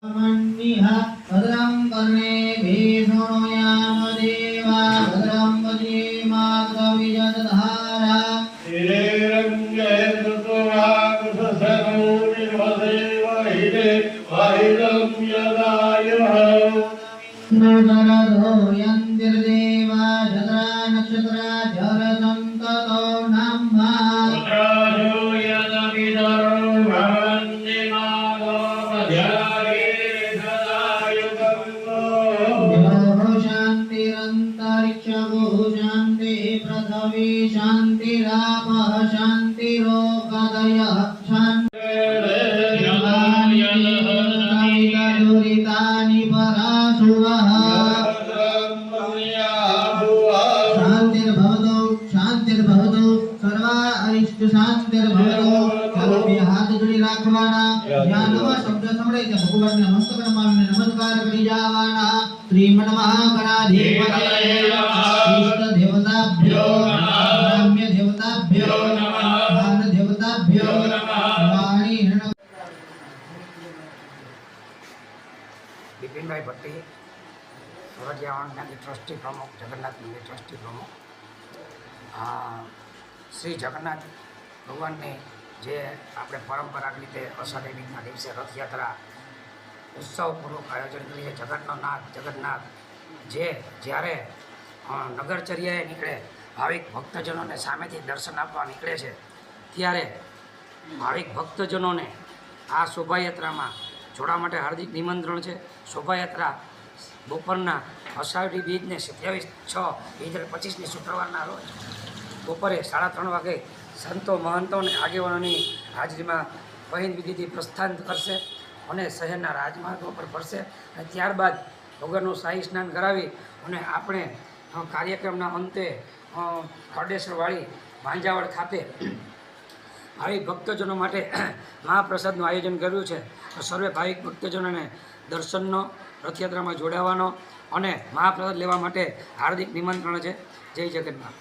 भद्रं कर्णेभिः शृणुयाम देवा भद्रं वज्रेमातरविजयधारा नरदो यन्तिर्देवा शत्रा नक्षत्रा जरसन्ततो नमः शांतिरंतरिक्षगो शांति पृथ्वी शांतिरापः शांतिरोगदयः शांतिर्दुरितानि पराशुवः शांतिर्भवतु सर्वा अरिष्ट शांतिर्भवतु सर्वे हाथ जोड़ी રાખવાના જ્યાં નવા શબ્દ સંભળાય ત્યાં ભગવાનને મસ્તકમાં આવીને નમસ્કાર કરી જવાના શ્રીમન્ મહાગણાધિપતયે ઈષ્ટ દેવતાભ્યો બ્રહ્મ્ય દેવતાભ્યો જ્ઞાન દેવતાભ્યો વાણી બિપિનભાઈ ભટ્ટી સોરઠિયાવાડ જ્ઞાતિ ટ્રસ્ટી પ્રમુખ જગન્નાથ મંદિર ટ્રસ્ટી પ્રમુખ શ્રી જગન્નાથ ભગવાનની જે આપણે પરંપરાગત રીતે અષાઢી બીજના દિવસે રથયાત્રા ઉત્સવપૂર્વક આયોજન કરીએ જગન્નાથ જે જ્યારે નગરચર્યાએ નીકળે ભાવિક ભક્તજનોને સામેથી દર્શન આપવા નીકળે છે ત્યારે ભાવિક ભક્તજનોને આ શોભાયાત્રામાં જોડા માટે હાર્દિક નિમંત્રણ છે. શોભાયાત્રા બપોરના અષાઢી બીજને 27/6/2025ની શુક્રવારના રોજ બપોરે 3:30 વાગે સંતો મહંતો અને આગેવાનોની હાજરીમાં વહીન વિધિથી પ્રસ્થાન કરશે અને શહેરના રાજમાર્ગો પર ફરશે અને ત્યારબાદ વગરનું શાહી સ્નાન કરાવી અને આપણે કાર્યક્રમના અંતે ખરડેશ્વરવાળી ભાંજાવડ ખાતે ભાવિક ભક્તજનો માટે મહાપ્રસાદનું આયોજન કર્યું છે. સર્વે ભાવિક ભક્તજનોને દર્શનનો રથયાત્રામાં જોડાવાનો અને મહાપ્રસાદ લેવા માટે હાર્દિક નિમંત્રણ છે. જય જગન્નાથ.